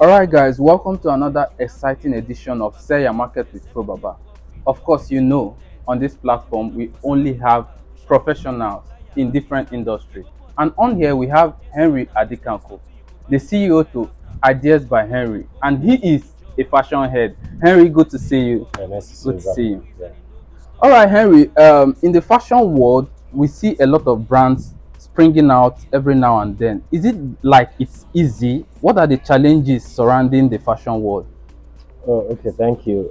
Alright guys, welcome to another exciting edition of Sell Your Market with Probaba. Of course, on this platform we only have professionals in different industries. And on here we have Henry Adikankwu, the CEO to Ideas by Henry. And he is a fashion head. Henry, good to see you. Yeah, nice to see Good you, to brother. see you. Yeah. Alright, Henry, in the fashion world, we see a lot of brands springing out every now and then. Is it like it's easy? What are the challenges surrounding the fashion world? Oh, okay. Thank you.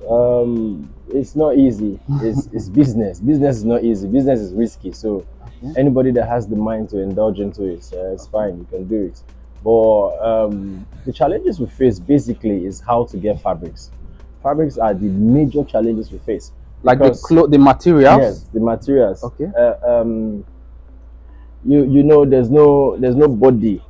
It's not easy. It's business. Business is not easy. Business is risky. So Okay. anybody that has the mind to indulge into it, it's fine. You can do it. But the challenges we face basically is how to get fabrics. Fabrics are the major challenges we face Like because the materials? yes, the materials. Okay. There's nobody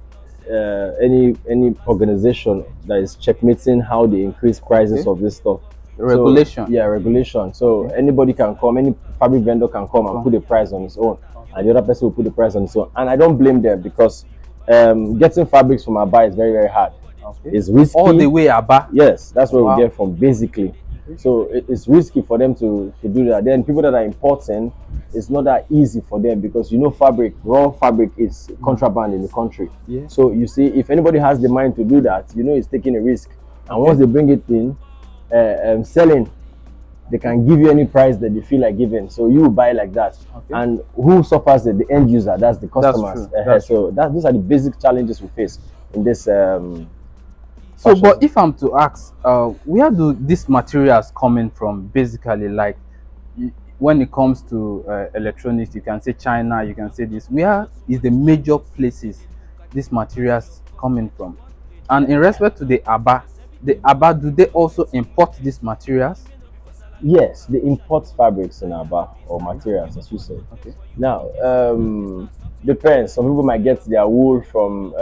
any organization that is checkmating how they increase prices Okay. of this stuff. Regulation. So, yeah, regulation. So anybody can come, any fabric vendor can come and put a price on his own, and the other person will put the price on his own. And I don't blame them because getting fabrics from Aba is very, very hard. Okay. It's risky. All the way Aba? Yes, that's where Wow. we get from basically. So it's risky for them to do that. Then people that are importing, it's not that easy for them because raw fabric is contraband in the country. Yeah. So you see, if anybody has the mind to do that, it's taking a risk. And once they bring it in, selling, they can give you any price that they feel like giving. So you buy like that. Okay. And who suffers it? The end user, that's the customers. That's true. Those are the basic challenges we face in this. So, but if I'm to ask, where do these materials coming from? Basically, like when it comes to electronics, you can say China, you can say this. Where is the major places these materials coming from? And in respect to the Aba, do they also import these materials? Yes, they import fabrics in Aba or materials, as you said. Okay. Now, depends. Some people might get their wool from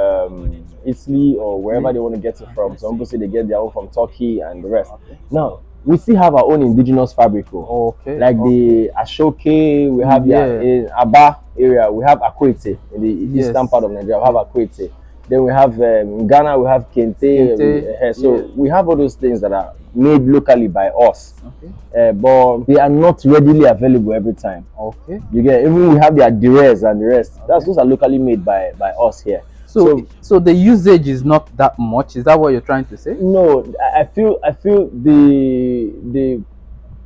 Italy or wherever they want to get it from. Some people say they get their wool from Turkey and the rest. Okay. Now, we still have our own indigenous fabric. Okay. Like the Ashoke, we have in Aba area, we have Akwete in the eastern part of Nigeria, we have Akwete. Then we have in Ghana, we have Kente. So we have all those things that are made locally by us. Okay. But they are not readily available every time. Okay. You get even we have the Adires and the rest. Okay. Those are locally made by us here. So the usage is not that much. Is that what you're trying to say? No, I feel the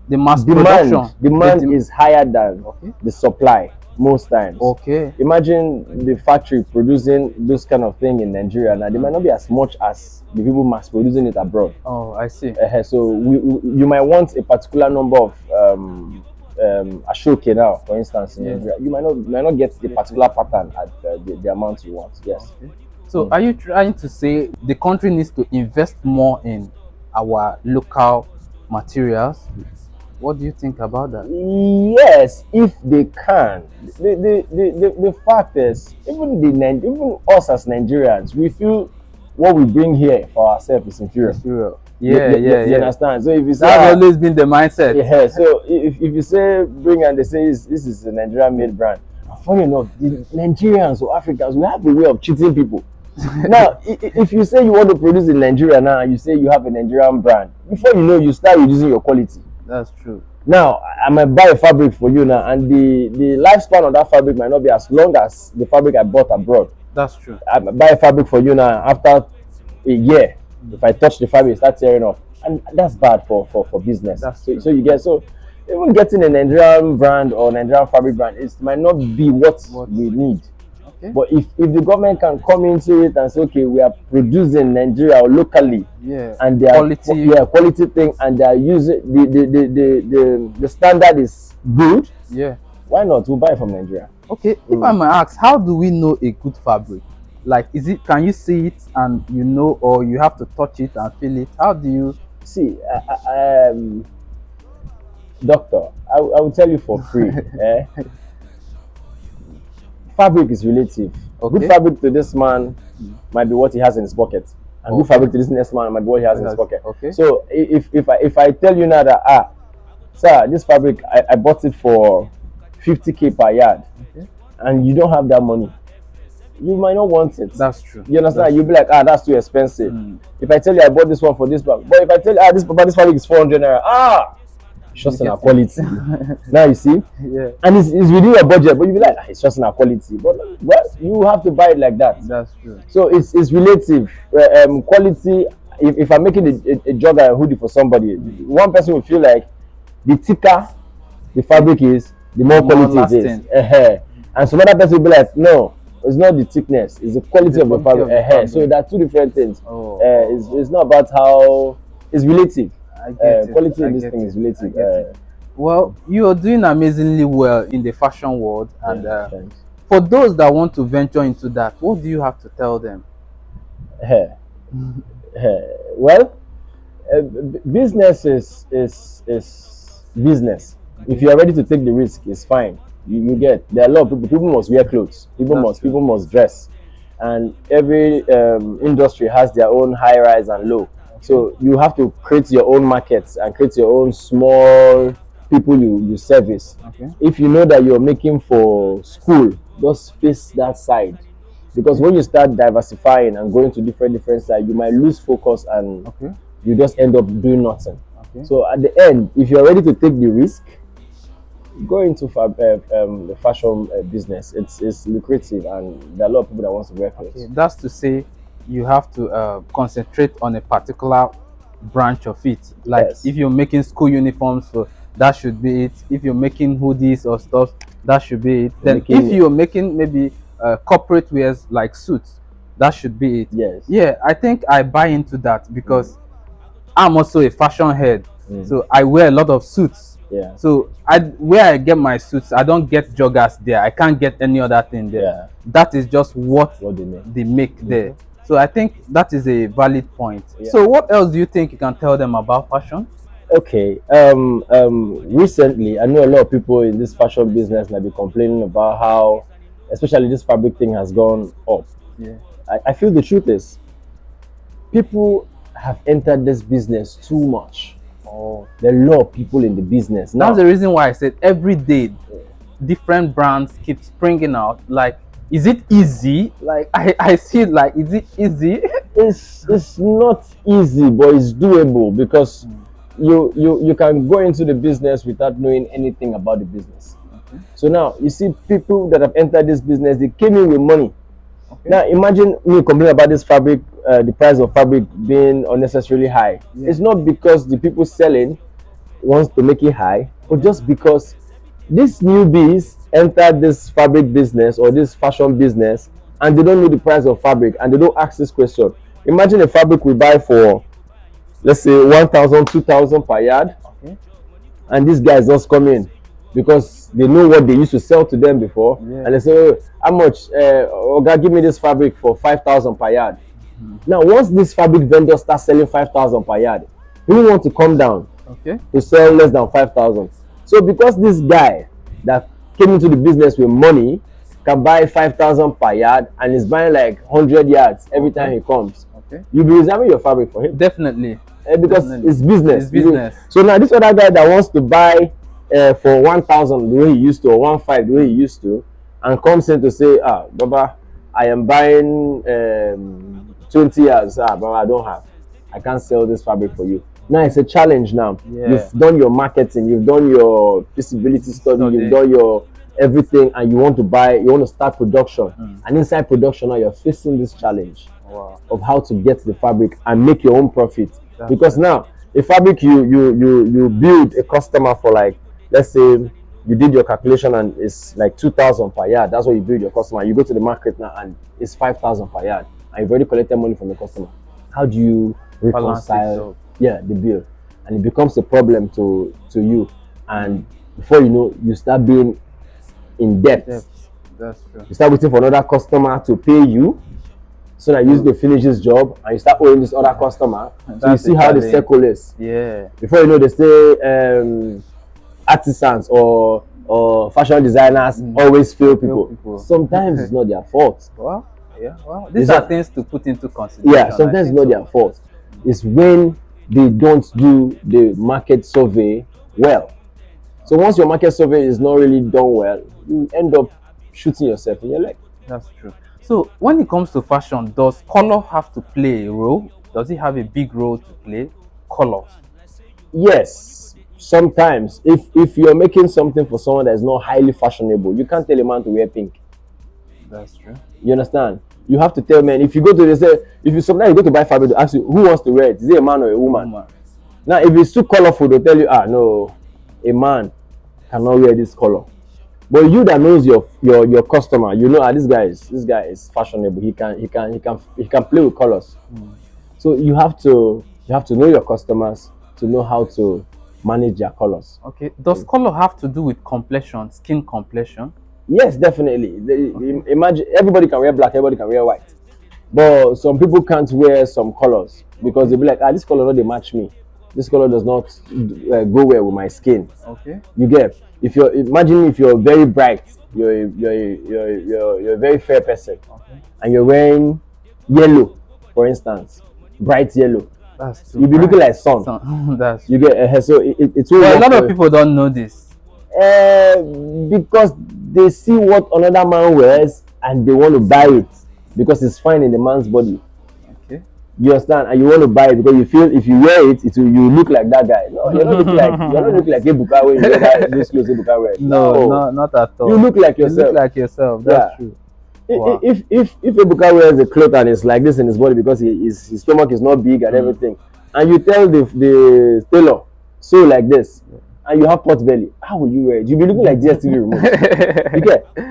mass demand is higher than the supply most times. Okay. Imagine the factory producing this kind of thing in Nigeria. Now, they might not be as much as the people mass producing it abroad. Oh, I see. So you might want a particular number of Ashoke now, for instance, in Nigeria. You might not get the particular pattern at the amount you want. Yes. Okay. So are you trying to say the country needs to invest more in our local materials? What do you think about that? Yes, if they can. The fact is, even us as Nigerians, we feel what we bring here for ourselves is inferior. Yeah. You understand? So if you say that's always been the mindset. Yeah. So if you say bring and they say this is a Nigerian made brand, funny enough, the Nigerians or Africans, we have a way of cheating people. Now, if you say you want to produce in Nigeria now, you say you have a Nigerian brand, before you know, you start reducing your quality. That's true. Now, I might buy a fabric for you now, and the lifespan of that fabric might not be as long as the fabric I bought abroad. That's true. I buy a fabric for you now, after a year, if I touch the fabric, it starts tearing off. And that's bad for business. So you get, so even getting a Nigerian brand or Nigerian fabric brand, it might not be what we need. Okay. But if the government can come into it and say, okay, we are producing Nigeria locally, and they are quality thing, and they are using the standard is good, why not? We'll buy from Nigeria. Okay. If I may ask, how do we know a good fabric? Like, can you see it and or you have to touch it and feel it? How do you see? Doctor, I will tell you for free. Fabric is relative. Okay. Good fabric to this man might be what he has in his pocket, and good fabric to this next man might be what he has in his pocket. Okay. So if I tell you now that sir, this fabric I bought it for 50K per yard, and you don't have that money, you might not want it. That's true. You understand? That's You'll be like, that's too expensive. If I tell you I bought this one for this bag, but if I tell you, this fabric is 400 naira, it's just in our quality. Now you see, yeah, and it's within your budget, but you be like, it's just in our quality. But well, you have to buy it like that. that's true. So it's relative. Quality. If I'm making a jogger or hoodie for somebody, one person will feel like the thicker the fabric is, the more quality it is. And some other person will be like, no, it's not the thickness, it's the quality of the fabric. So there are two different things. It's not about how it's relative. Quality in this thing is relative. Well, you are doing amazingly well in the fashion world, and for those that want to venture into that, what do you have to tell them? Well, business is business. If you are ready to take the risk, it's fine. You get, there are a lot of people. People must wear clothes. People must dress, and every industry has their own high rise and low. So you have to create your own markets and create your own small people you service. If you know that you're making for school, just face that side, because when you start diversifying and going to different sides, you might lose focus and you just end up doing nothing. So at the end, if you're ready to take the risk, go into the fashion business. It's lucrative, and there are a lot of people that want to wear clothes. That's to say, you have to concentrate on a particular branch of it. Like if you're making school uniforms, so that should be it. If you're making hoodies or stuff, that should be it. Then if you're making maybe corporate wears like suits, that should be it. Yeah, I think I buy into that, because I'm also a fashion head. So I wear a lot of suits. So where I get my suits, I don't get joggers there. I can't get any other thing there. That is just what they make there. So I think that is a valid point. So what else do you think you can tell them about fashion? Okay. Recently, I know a lot of people in this fashion business might be complaining about how, especially this fabric thing, has gone up. I feel the truth is, people have entered this business too much. There are a lot of people in the business now. That's the reason why I said every day different brands keep springing out. Like, is it easy? Like, I see it like, is it easy? It's not easy, but it's doable, because you can go into the business without knowing anything about the business. So now you see people that have entered this business, they came in with money. Now imagine me complaining about this fabric, the price of fabric being unnecessarily high. It's not because the people selling wants to make it high, but just because these newbies entered this fabric business or this fashion business, and they don't know the price of fabric, and they don't ask this question. Imagine a fabric we buy for, let's say, 1,000, 2,000 per yard, and these guys just come in because they know what they used to sell to them before, and they say, oh, how much? Oga, give me this fabric for 5,000 per yard. Now, once this fabric vendor starts selling 5,000 per yard, we want to come down to sell less than 5,000. So because this guy that came into the business with money can buy 5,000 per yard and is buying like 100 yards every time he comes, you'll be reserving your fabric for him. Definitely. Because it's business. It's business. So now this other guy that wants to buy for 1,000 the way he used to, or 1,500 the way he used to, and comes in to say, Baba, I am buying 20 yards. Baba, I don't have. I can't sell this fabric for you. Now it's a challenge now. You've done your marketing, you've done your feasibility study, you've done your everything, and you want to buy, you want to start production. And inside production now you're facing this challenge of how to get the fabric and make your own profit. Because now a fabric you build a customer for, like, let's say you did your calculation and it's like 2,000 per yard. That's what you build your customer. You go to the market now and it's 5,000 per yard, and you've already collected money from the customer. How do you reconcile the bill? And it becomes a problem to you, and before you know, you start being in debt. That's true. You start waiting for another customer to pay you, so that you use to finish this job, and you start owing this other customer. So you see how the circle is. Before you know, they say artisans or fashion designers always fail people. Sometimes it's not their fault. These are things to put into consideration. Sometimes it's not their fault. It's when they don't do the market survey well. So once your market survey is not really done well, you end up shooting yourself in your leg. That's true. So when it comes to fashion, does color have to play a role? Does it have a big role to play? Colors. Yes, sometimes if you're making something for someone that is not highly fashionable, you can't tell a man to wear pink. That's true. You understand? You have to tell men. If you go to, they say, if you sometimes you go to buy fabric, they ask you who wants to wear it. Is it a man or a woman? Woman. Now, if it's too colorful, they'll tell you, no, a man cannot wear this color. But you that knows your customer, you know, this guy is fashionable. He can play with colors. So you have to know your customers to know how to manage their colors. Okay. Does color have to do with complexion, skin complexion? Yes, definitely. Imagine everybody can wear black, everybody can wear white, but some people can't wear some colors because they'll be like, this color no dey match me. This color does not go well with my skin. Okay. You get? If you're very bright, you're a very fair person, Okay. and you're wearing yellow, for instance, bright yellow, That's too you'll be bright. looking like sun. That's You true. get? So it's But a lot of people don't know this. because they see what another man wears and they want to buy it because it's fine in the man's body. Okay. You understand? And you want to buy it because you feel if you wear it, you look like that guy. No, you're not looking like Ebuka when you wear those clothes Ebuka wears. No, not at all. You look like You yourself. look like yourself. That's true. Wow. If Ebuka wears a cloth and it's like this in his body because his stomach is not big and everything, and you tell the tailor sew like this, and you have pot belly, how will you wear it? You'll be looking like DSTV remote.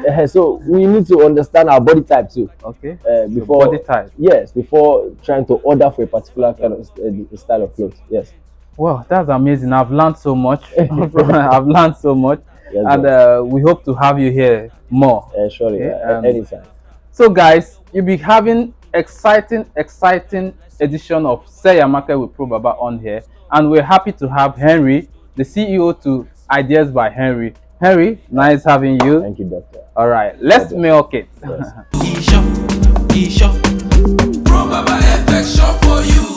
Okay. So we need to understand our body type too. Okay. Before body type. Yes, before trying to order for a particular kind of style of clothes. Yes. Wow, that's amazing. I've learned so much. I've learned so much. Yes, And we hope to have you here more. surely, Okay, anytime. So guys, you'll be having exciting edition of Sell Your Market with Probaba on here. And we're happy to have Henry, the CEO to Ideas by Henry. Henry, nice having you. Thank you, doctor. All right, let's milk it. Yes. Probaba FX shop for you.